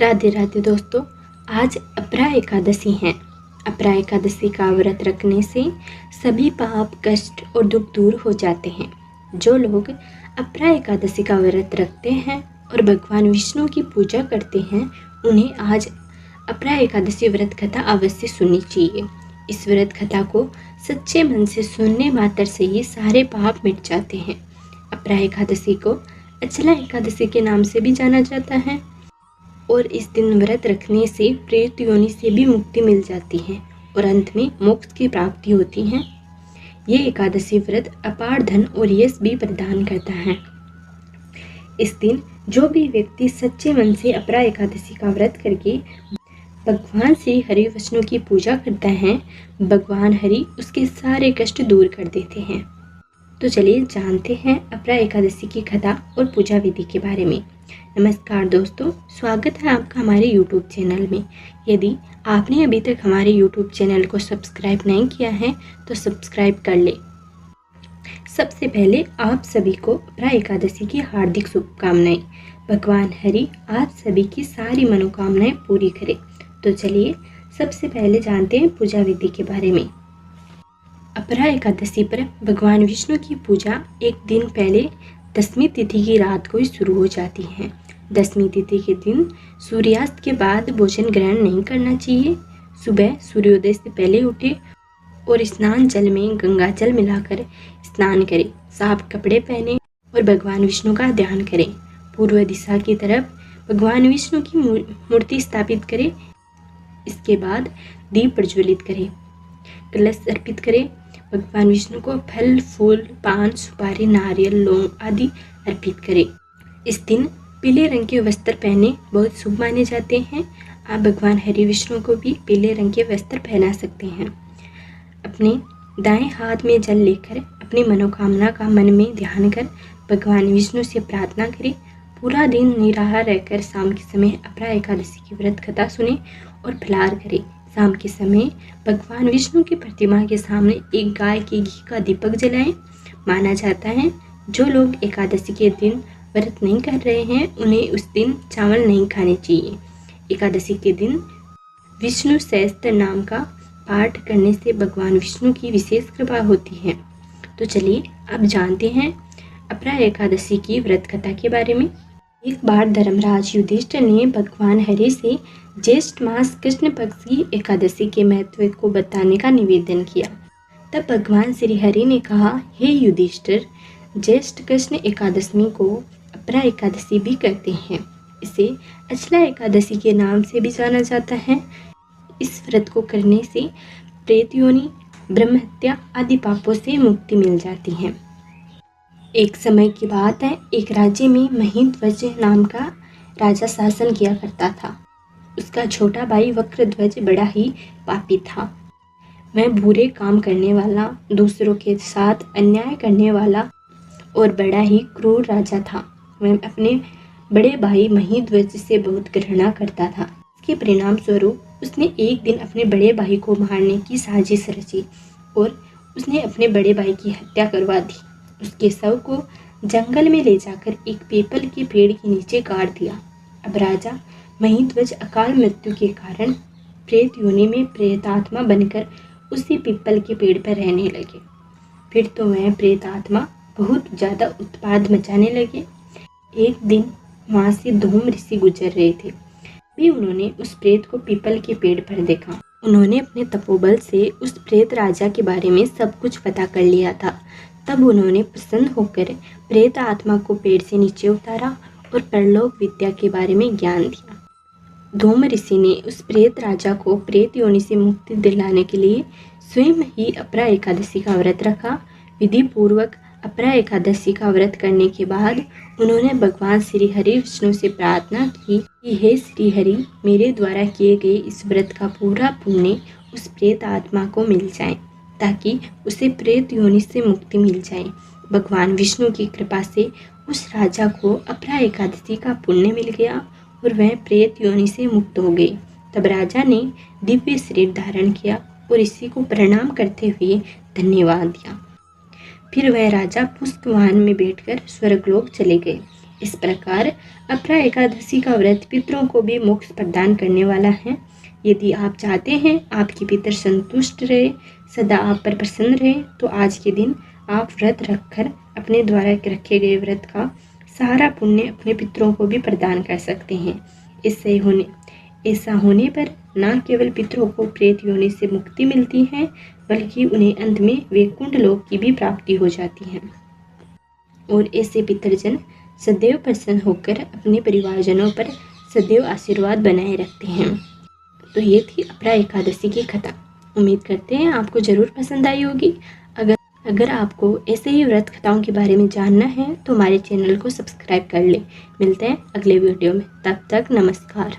राधे राधे दोस्तों। आज अपरा एकादशी है। अपरा एकादशी का व्रत रखने से सभी पाप, कष्ट और दुख दूर हो जाते हैं। जो लोग अपरा एकादशी का व्रत रखते हैं और भगवान विष्णु की पूजा करते हैं, उन्हें आज अपरा एकादशी व्रत कथा अवश्य सुननी चाहिए। इस व्रत कथा को सच्चे मन से सुनने मात्र से ही सारे पाप मिट जाते हैं। अपरा एकादशी को अचला एकादशी के नाम से भी जाना जाता है और इस दिन व्रत रखने से प्रेत योनि से भी मुक्ति मिल जाती है और अंत में मोक्ष की प्राप्ति होती है। ये एकादशी व्रत अपार धन और यश भी प्रदान करता है। इस दिन जो भी व्यक्ति सच्चे मन से अपरा एकादशी का व्रत करके भगवान श्री हरि विष्णु की पूजा करता है, भगवान हरि उसके सारे कष्ट दूर कर देते हैं। तो चलिए जानते हैं अपरा एकादशी की कथा और पूजा विधि के बारे में। नमस्कार दोस्तों, स्वागत है आपका हमारे YouTube चैनल में। यदि आपने अभी तक हमारे YouTube चैनल को सब्सक्राइब नहीं किया है तो सब्सक्राइब कर ले। सबसे पहले आप सभी को अपरा एकादशी की हार्दिक शुभकामनाएं। भगवान हरि आप सभी की सारी मनोकामनाएं पूरी करें। तो चलिए सबसे पहले जानते हैं पूजा विधि के बारे में। अपरा एकादशी पर भगवान विष्णु की पूजा एक दिन पहले दसवीं तिथि की रात को ही शुरू हो जाती है। दसवीं तिथि के दिन सूर्यास्त के बाद भोजन ग्रहण नहीं करना चाहिए। सुबह सूर्योदय से पहले उठे और स्नान जल में गंगा जल मिलाकर स्नान करें। साफ कपड़े पहने और भगवान विष्णु का ध्यान करें। पूर्व दिशा की तरफ भगवान विष्णु की मूर्ति स्थापित करें। इसके बाद दीप प्रज्वलित करें, कलश अर्पित करें। भगवान विष्णु को फल, फूल, पान, सुपारी, नारियल, लौंग आदि अर्पित करें। इस दिन पीले रंग के वस्त्र पहने बहुत शुभ माने जाते हैं। आप भगवान हरि विष्णु को भी पीले रंग के वस्त्र पहना सकते हैं। अपने दाएं हाथ में जल लेकर अपनी मनोकामना का मन में ध्यान कर भगवान विष्णु से प्रार्थना करें। पूरा दिन निराहार रहकर शाम के समय अपरा एकादशी की व्रत कथा सुने और फलाहार करें। शाम के समय भगवान विष्णु की प्रतिमा के सामने एक गाय के घी का दीपक जलाएं। माना जाता है जो लोग एकादशी के दिन व्रत नहीं कर रहे हैं उन्हें उस दिन चावल नहीं खाने चाहिए। एकादशी के दिन विष्णु सहस्त्र नाम का पाठ करने से भगवान विष्णु की विशेष कृपा होती है। तो चलिए अब जानते हैं अपरा एकादशी की व्रत कथा के बारे में। एक बार धर्मराज युधिष्ठिर ने भगवान हरि से ज्येष्ठ मास कृष्ण पक्ष की एकादशी के महत्व को बताने का निवेदन किया। तब भगवान श्री हरि ने कहा, हे युधिष्ठिर, ज्येष्ठ कृष्ण एकादशी को अपरा एकादशी भी कहते हैं। इसे अचला एकादशी के नाम से भी जाना जाता है। इस व्रत को करने से प्रेत योनि, ब्रह्म हत्या आदि पापों से मुक्ति मिल जाती है। एक समय की बात है, एक राज्य में महीध्वज नाम का राजा शासन किया करता था। उसका छोटा भाई वक्रध्वज बड़ा ही पापी था। वह बुरे काम करने वाला, दूसरों के साथ अन्याय करने वाला और बड़ा ही क्रूर राजा था। वह अपने बड़े भाई महीध्वज से बहुत घृणा करता था। इसके परिणाम स्वरूप उसने एक दिन अपने बड़े भाई को मारने की साजिश रची और उसने अपने बड़े भाई की हत्या करवा दी। उसके शव को जंगल में ले जाकर एक पीपल के पेड़ के नीचे गाड़ दिया। अब राजा महीध्वज अकाल मृत्यु के कारण प्रेत योनि में प्रेतात्मा बनकर उसी पीपल के पेड़ पर रहने लगे। फिर तो वह प्रेतात्मा बहुत ज़्यादा उत्पात मचाने लगे। एक दिन वहाँ से धूम ऋषि गुजर रहे थे। भी उन्होंने उस प्रेत को पीपल के पेड़ पर देखा। उन्होंने अपने तपोबल से उस प्रेत राजा के बारे में सब कुछ पता कर लिया था। तब उन्होंने प्रसन्न होकर प्रेत आत्मा को पेड़ से नीचे उतारा और परलोक विद्या के बारे में ज्ञान दिया। धूम ऋषि ने उस प्रेत राजा को प्रेत योनि से मुक्ति दिलाने के लिए स्वयं ही अपरा एकादशी का व्रत रखा। विधि पूर्वक अपरा एकादशी का व्रत करने के बाद उन्होंने भगवान श्री हरि विष्णु से प्रार्थना की कि हे श्री हरि, मेरे द्वारा किए गए इस व्रत का पूरा पुण्य उस प्रेत आत्मा को मिल जाए ताकि उसे प्रेत योनि से मुक्ति मिल जाए। भगवान विष्णु की कृपा से उस राजा को अपरा एकादशी का पुण्य मिल गया और वह प्रेत योनि से मुक्त हो गए। तब राजा ने दिव्य शरीर धारण किया और ऋषि को प्रणाम करते हुए धन्यवाद दिया। फिर वह राजा पुष्पवाहन में बैठकर स्वर्गलोक चले गए। इस प्रकार अपरा एकादशी का व्रत पितरों को भी मोक्ष प्रदान करने वाला है। यदि आप चाहते हैं आपके पितर संतुष्ट रहे, सदा आप पर प्रसन्न रहे, तो आज के दिन आप व्रत रखकर अपने द्वारा रखे गए व्रत का सारा पुण्य अपने पितरों को भी प्रदान कर सकते हैं। ऐसा होने पर न केवल पितरों को प्रेत योनि से मुक्ति मिलती है, बल्कि उन्हें अंत में वैकुंठ लोक की भी प्राप्ति हो जाती है। और ऐसे पितरजन सदैव प्रसन्न होकर अपने परिवारजनों पर सदैव आशीर्वाद बनाए रखते हैं। तो ये थी अपरा एकादशी की कथा। उम्मीद करते हैं आपको ज़रूर पसंद आई होगी। अगर आपको ऐसे ही व्रत कथाओं के बारे में जानना है तो हमारे चैनल को सब्सक्राइब कर लें। मिलते हैं अगले वीडियो में, तब तक नमस्कार।